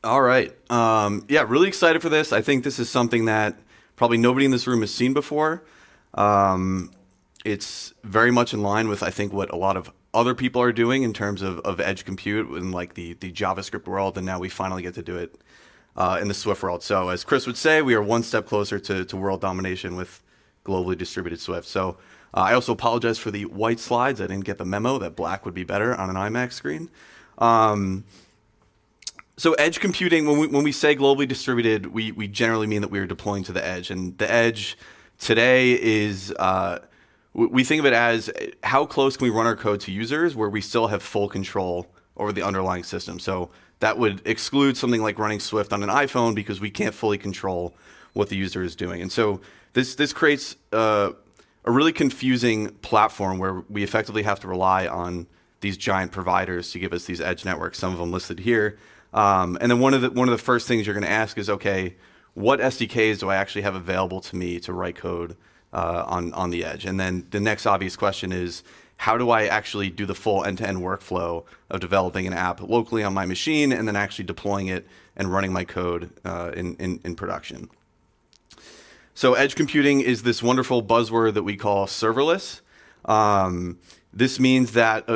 All right. Yeah, really excited for this. I think this is something that probably nobody in this room has seen before. Um, it's very much in line with, I think, what a lot of other people are doing in terms of edge compute in like the JavaScript world, and now we finally get to do it in the Swift world. So as Chris would say, we are one step closer to world domination with globally distributed Swift. So I also apologize for the white slides. I didn't get the memo that black would be better on an iMac screen. Um, So edge computing, when we say globally distributed, we generally mean that we are deploying to the edge. And the edge today is, we think of it as how close can we run our code to users where we still have full control over the underlying system. So that would exclude something like running Swift on an iPhone because we can't fully control what the user is doing. And so this creates a really confusing platform where we effectively have to rely on these giant providers to give us these edge networks, some of them listed here. And then one of the first things you're going to ask is, okay, what SDKs do I actually have available to me to write code on the edge? And then the next obvious question is, how do I actually do the full end-to-end workflow of developing an app locally on my machine and then actually deploying it and running my code in production? So edge computing is this wonderful buzzword that we call serverless. This means that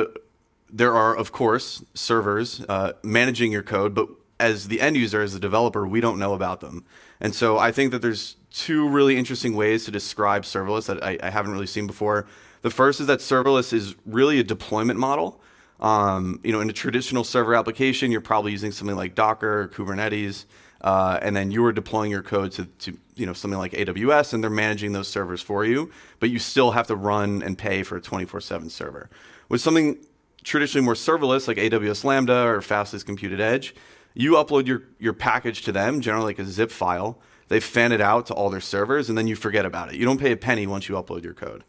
there are, of course, servers managing your code, but as the end user, as the developer, we don't know about them. And so I think that there's two really interesting ways to describe serverless that I haven't really seen before. The first is that serverless is really a deployment model. In a traditional server application, you're probably using something like Docker or Kubernetes, and then you are deploying your code to something like AWS, and they're managing those servers for you, but you still have to run and pay for a 24/7 server. With something traditionally more serverless, like AWS Lambda or Fastest Computed Edge, you upload your package to them, generally like a zip file. They fan it out to all their servers, and then you forget about it. You don't pay a penny once you upload your code.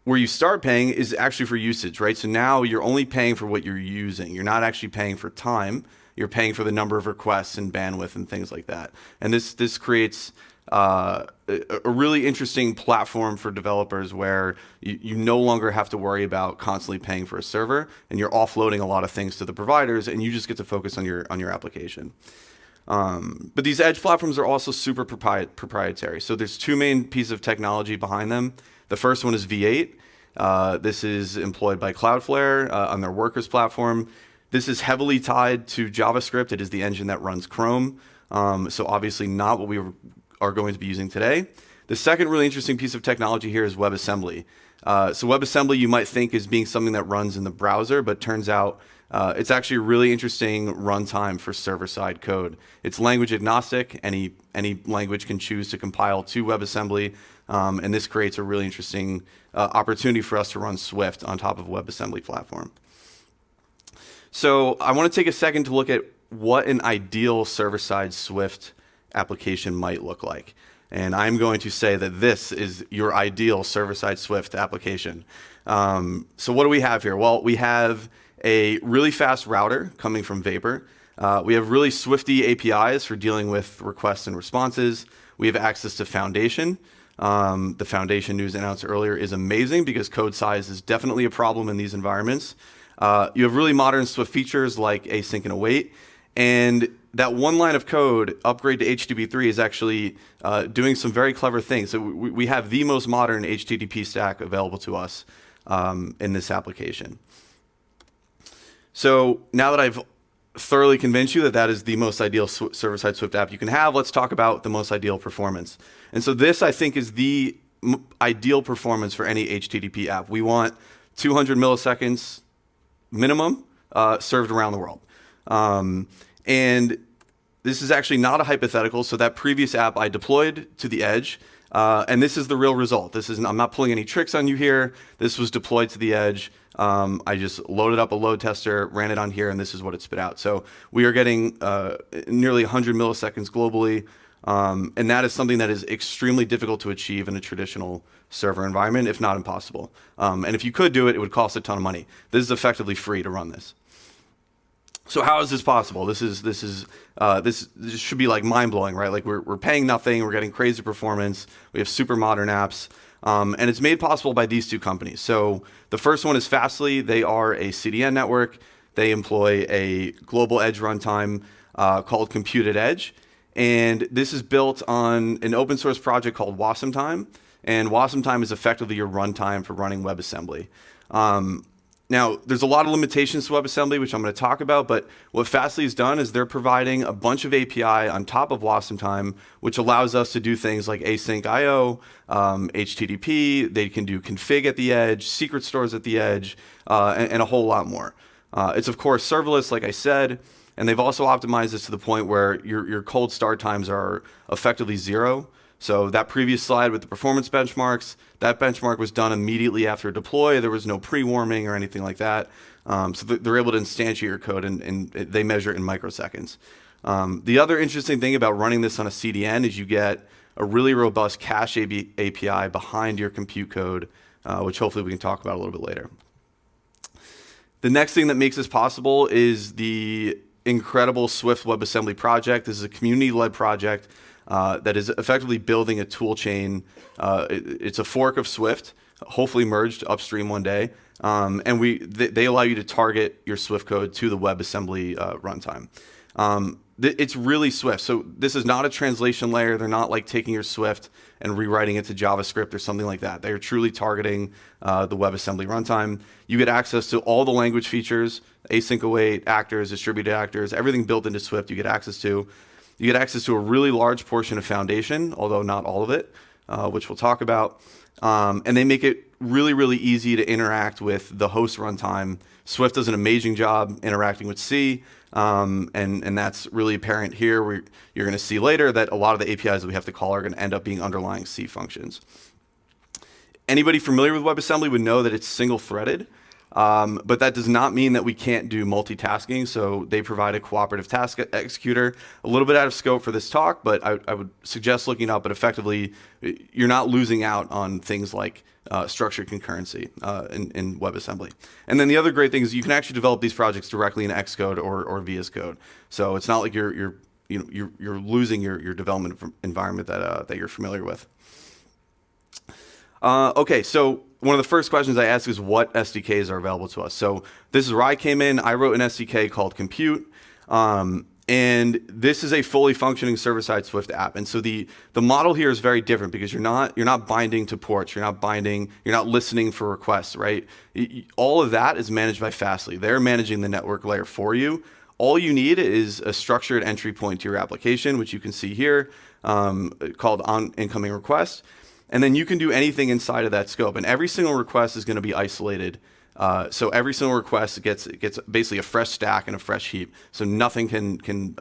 Where you start paying is actually for usage, right? So now you're only paying for what you're using. You're not actually paying for time. You're paying for the number of requests and bandwidth and things like that. And this creates a really interesting platform for developers where you no longer have to worry about constantly paying for a server, and you're offloading a lot of things to the providers, and you just get to focus on your application. But these edge platforms are also super proprietary. So there's two main pieces of technology behind them. The first one is V8. This is employed by Cloudflare on their Workers platform. This is heavily tied to JavaScript. It is the engine that runs Chrome. So obviously not what we are going to be using today. The second really interesting piece of technology here is WebAssembly. So WebAssembly you might think is being something that runs in the browser, but turns out it's actually a really interesting runtime for server-side code. It's language agnostic. Any language can choose to compile to WebAssembly, and this creates a really interesting opportunity for us to run Swift on top of a WebAssembly platform. So I want to take a second to look at what an ideal server-side Swift application might look like. And I'm going to say that this is your ideal server-side Swift application. So what do we have here? Well, we have a really fast router coming from Vapor. We have really Swifty APIs for dealing with requests and responses. We have access to Foundation. The Foundation news announced earlier is amazing because code size is definitely a problem in these environments. You have really modern Swift features like async and await. And that one line of code, upgrade to HTTP3, is actually doing some very clever things. So we have the most modern HTTP stack available to us in this application. So now that I've thoroughly convinced you that that is the most ideal server-side Swift app you can have, let's talk about the most ideal performance. And so this, I think, is the ideal performance for any HTTP app. We want 200 milliseconds minimum served around the world. And this is actually not a hypothetical. So that previous app I deployed to the edge, and this is the real result. I'm not pulling any tricks on you here. This was deployed to the edge. I just loaded up a load tester, ran it on here, and this is what it spit out. So we are getting nearly 100 milliseconds globally, and that is something that is extremely difficult to achieve in a traditional server environment, if not impossible. And if you could do it, it would cost a ton of money. This is effectively free to run this. So how is this possible? This should be like mind-blowing, right? Like we're paying nothing, we're getting crazy performance, we have super modern apps, and it's made possible by these two companies. So the first one is Fastly. They are a CDN network they employ a global edge runtime called Compute at Edge. And this is built on an open source project called WasamTime. And WasamTime is effectively your runtime for running WebAssembly. Now, there's a lot of limitations to WebAssembly, which I'm going to talk about, but what Fastly has done is they're providing a bunch of API on top of WasamTime, which allows us to do things like async IO, HTTP, they can do config at the edge, secret stores at the edge, and a whole lot more. It's, of course, serverless, like I said, and they've also optimized this to the point where your cold start times are effectively 0. So that previous slide with the performance benchmarks, that benchmark was done immediately after deploy. There was no pre-warming or anything like that. So they're able to instantiate your code and they measure it in microseconds. The other interesting thing about running this on a CDN is you get a really robust cache API behind your compute code, which hopefully we can talk about a little bit later. The next thing that makes this possible is the incredible Swift WebAssembly project. This is a community-led project that is effectively building a tool chain. It's a fork of Swift, hopefully merged upstream one day. And they allow you to target your Swift code to the WebAssembly runtime. It's really Swift. So this is not a translation layer. They're not like taking your Swift and rewriting it to JavaScript or something like that. They're truly targeting the WebAssembly runtime. You get access to all the language features, async await, actors, distributed actors, everything built into Swift you get access to. You get access to a really large portion of Foundation, although not all of it, which we'll talk about. And they make it really, really easy to interact with the host runtime. Swift does an amazing job interacting with C, and that's really apparent here. You're going to see later that a lot of the APIs that we have to call are going to end up being underlying C functions. Anybody familiar with WebAssembly would know that it's single-threaded. But that does not mean that we can't do multitasking. So they provide a cooperative task executor. A little bit out of scope for this talk, but I would suggest looking up. But effectively, you're not losing out on things like structured concurrency in WebAssembly. And then the other great thing is you can actually develop these projects directly in Xcode or VS Code. So it's not like you're losing your development environment that you're familiar with. Okay, so one of the first questions I ask is what SDKs are available to us. So this is where I came in. I wrote an SDK called Compute, and this is a fully functioning server-side Swift app. And so the model here is very different because you're not binding to ports. You're not listening for requests, right? All of that is managed by Fastly. They're managing the network layer for you. All you need is a structured entry point to your application, which you can see here, called on incoming request. And then you can do anything inside of that scope. And every single request is going to be isolated. So every single request gets basically a fresh stack and a fresh heap. So nothing can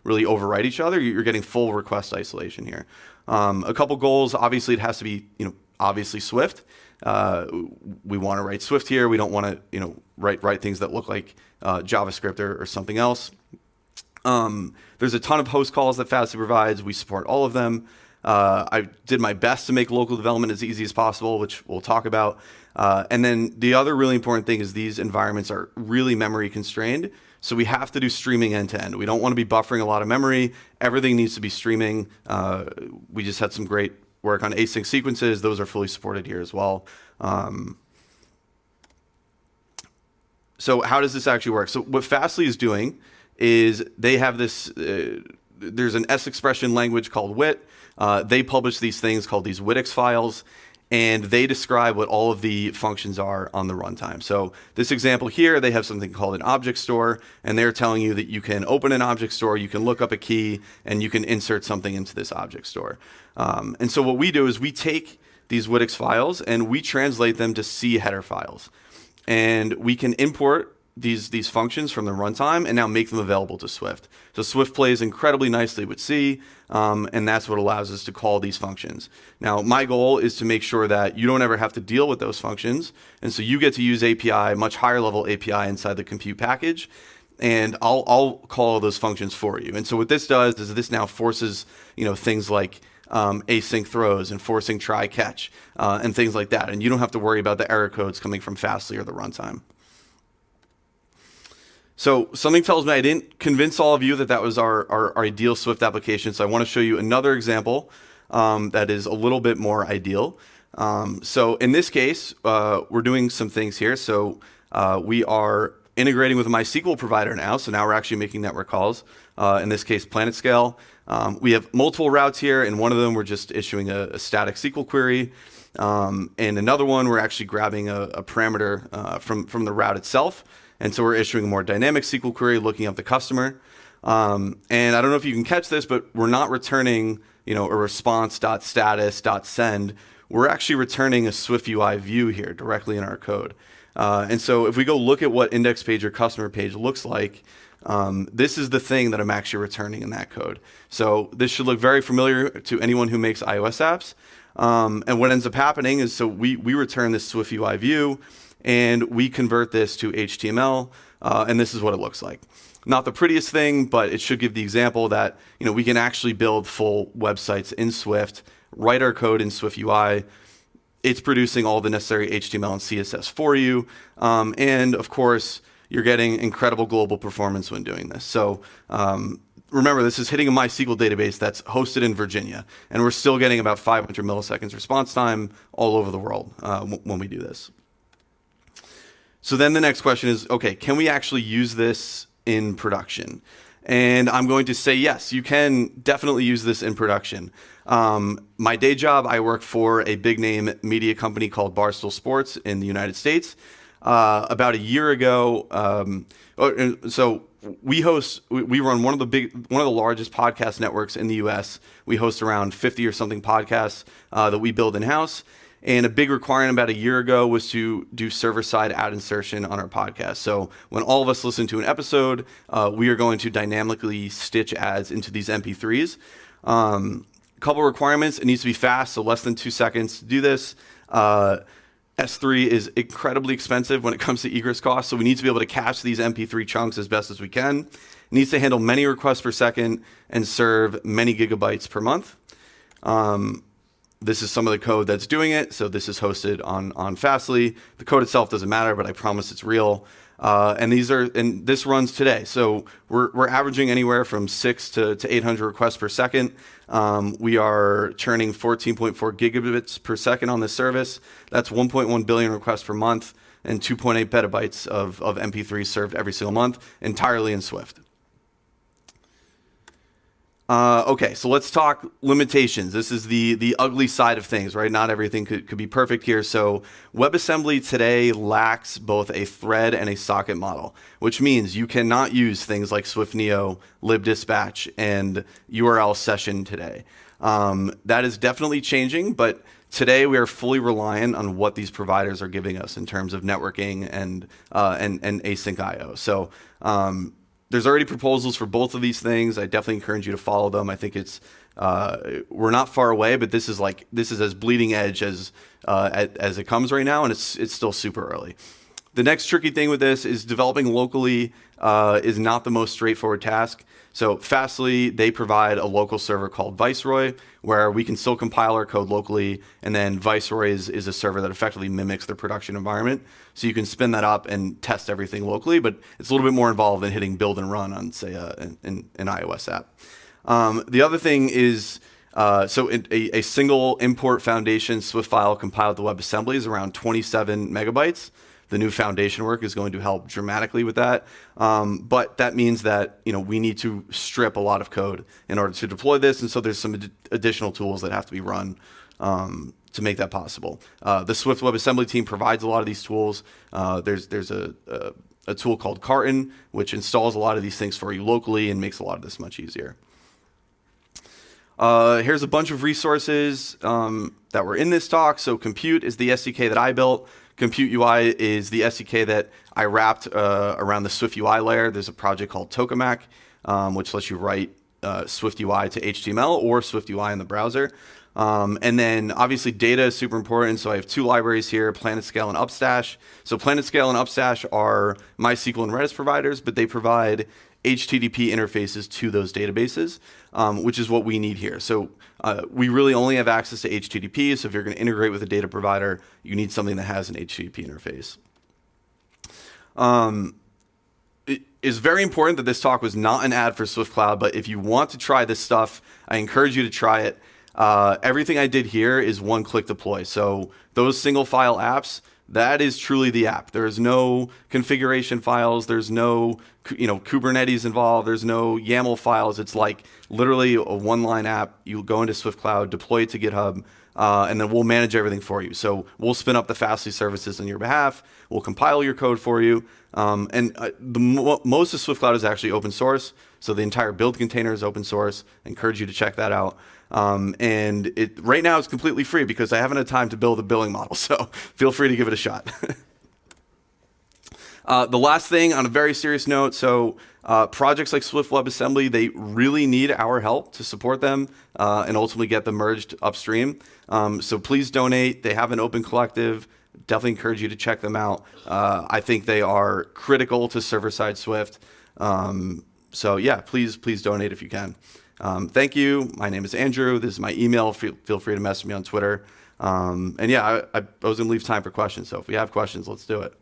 really overwrite each other. You're getting full request isolation here. A couple goals. Obviously, it has to be obviously Swift. We want to write Swift here. We don't want to write things that look like JavaScript or something else. There's a ton of host calls that Fastly provides. We support all of them. I did my best to make local development as easy as possible, which we'll talk about. And then the other really important thing is these environments are really memory constrained. So we have to do streaming end to end. We don't want to be buffering a lot of memory. Everything needs to be streaming. We just had some great work on async sequences. Those are fully supported here as well. So how does this actually work? So what Fastly is doing is they have this, there's an S expression language called WIT. They publish these things called these WITX files, and they describe what all of the functions are on the runtime. So this example here, they have something called an object store, and they're telling you that you can open an object store, you can look up a key, and you can insert something into this object store. And so what we do is we take these WITX files and we translate them to C header files. And we can import these functions from the runtime and now make them available to Swift. So Swift plays incredibly nicely with C, and that's what allows us to call these functions. Now, my goal is to make sure that you don't ever have to deal with those functions, and so you get to use API, much higher level API inside the compute package, and I'll call those functions for you. And so what this does is this now forces things like async throws and forcing try catch and things like that, and you don't have to worry about the error codes coming from Fastly or the runtime. So something tells me I didn't convince all of you that was our ideal Swift application. So I want to show you another example that is a little bit more ideal. So in this case, we're doing some things here. So we are integrating with a MySQL provider now. So now we're actually making network calls. In this case, PlanetScale. We have multiple routes here. In one of them, we're just issuing a static SQL query. And another one, we're actually grabbing a parameter from the route itself. And so we're issuing a more dynamic SQL query looking up the customer. And I don't know if you can catch this, but we're not returning a response.status.send. We're actually returning a Swift UI view here directly in our code. And so if we go look at what index page or customer page looks like, this is the thing that I'm actually returning in that code. So this should look very familiar to anyone who makes iOS apps. And what ends up happening is, so we return this Swift UI view, and we convert this to HTML, and this is what it looks like. Not the prettiest thing, but it should give the example that we can actually build full websites in Swift, write our code in Swift UI. It's producing all the necessary HTML and CSS for you, and of course, you're getting incredible global performance when doing this. So remember, this is hitting a MySQL database that's hosted in Virginia, and we're still getting about 500 milliseconds response time all over the world when we do this. So then the next question is, okay, can we actually use this in production? And I'm going to say yes, you can definitely use this in production. My day job, I work for a big name media company called Barstool Sports in the United States. About a year ago, so we run one of the largest podcast networks in the US. We host around 50 or something podcasts that we build in-house. And a big requirement about a year ago was to do server-side ad insertion on our podcast. So when all of us listen to an episode, we are going to dynamically stitch ads into these MP3s. Couple requirements: it needs to be fast, so less than 2 seconds to do this. S3 is incredibly expensive when it comes to egress costs, so we need to be able to cache these MP3 chunks as best as we can. It needs to handle many requests per second and serve many gigabytes per month. This is some of the code that's doing it. So this is hosted on Fastly. The code itself doesn't matter, but I promise it's real. And this runs today. So we're averaging anywhere from 600 to 800 requests per second. We are churning 14.4 gigabits per second on this service. That's 1.1 billion requests per month and 2.8 petabytes of MP3 served every single month, entirely in Swift. Okay, so let's talk limitations. This is the ugly side of things, right? Not everything could be perfect here. So WebAssembly today lacks both a thread and a socket model, which means you cannot use things like SwiftNeo, libdispatch, and URL session today. That is definitely changing, but today we are fully reliant on what these providers are giving us in terms of networking and async IO. So there's already proposals for both of these things. I definitely encourage you to follow them. I think we're not far away, but this is as bleeding edge as it comes right now, and it's still super early. The next tricky thing with this is developing locally is not the most straightforward task. So Fastly, they provide a local server called Viceroy, where we can still compile our code locally, and then Viceroy is a server that effectively mimics the production environment. So you can spin that up and test everything locally, but it's a little bit more involved than hitting build and run on, say, an iOS app. The other thing is, a single import foundation Swift file compiled to WebAssembly is around 27 megabytes. The new foundation work is going to help dramatically with that. But that means that we need to strip a lot of code in order to deploy this. And so there's some additional tools that have to be run to make that possible. The Swift WebAssembly team provides a lot of these tools. There's a tool called Carton, which installs a lot of these things for you locally and makes a lot of this much easier. Here's a bunch of resources that were in this talk. So Compute is the SDK that I built. Compute UI is the SDK that I wrapped around the Swift UI layer. There's a project called Tokamak, which lets you write Swift UI to HTML or Swift UI in the browser. And then obviously data is super important. So I have two libraries here, PlanetScale and Upstash. So PlanetScale and Upstash are MySQL and Redis providers, but they provide HTTP interfaces to those databases, which is what we need here. So we really only have access to HTTP. So if you're going to integrate with a data provider, you need something that has an HTTP interface. It is very important that this talk was not an ad for Swift Cloud, but if you want to try this stuff, I encourage you to try it. Everything I did here is one-click deploy. So those single file apps, that is truly the app. There's no configuration files. There's no, Kubernetes involved. There's no YAML files. It's like literally a one-line app. You go into Swift Cloud, deploy it to GitHub, and then we'll manage everything for you. So we'll spin up the Fastly services on your behalf. We'll compile your code for you. Most of Swift Cloud is actually open source. So the entire build container is open source. I encourage you to check that out. And right now it's completely free because I haven't had time to build a billing model. So feel free to give it a shot. The last thing on a very serious note, so projects like Swift WebAssembly, they really need our help to support them and ultimately get them merged upstream. So please donate. They have an open collective. Definitely encourage you to check them out. I think they are critical to server-side So yeah, please donate if you can. Thank you. My name is Andrew. This is my email. Feel free to message me on Twitter. And yeah, I was going to leave time for questions. So if we have questions, let's do it.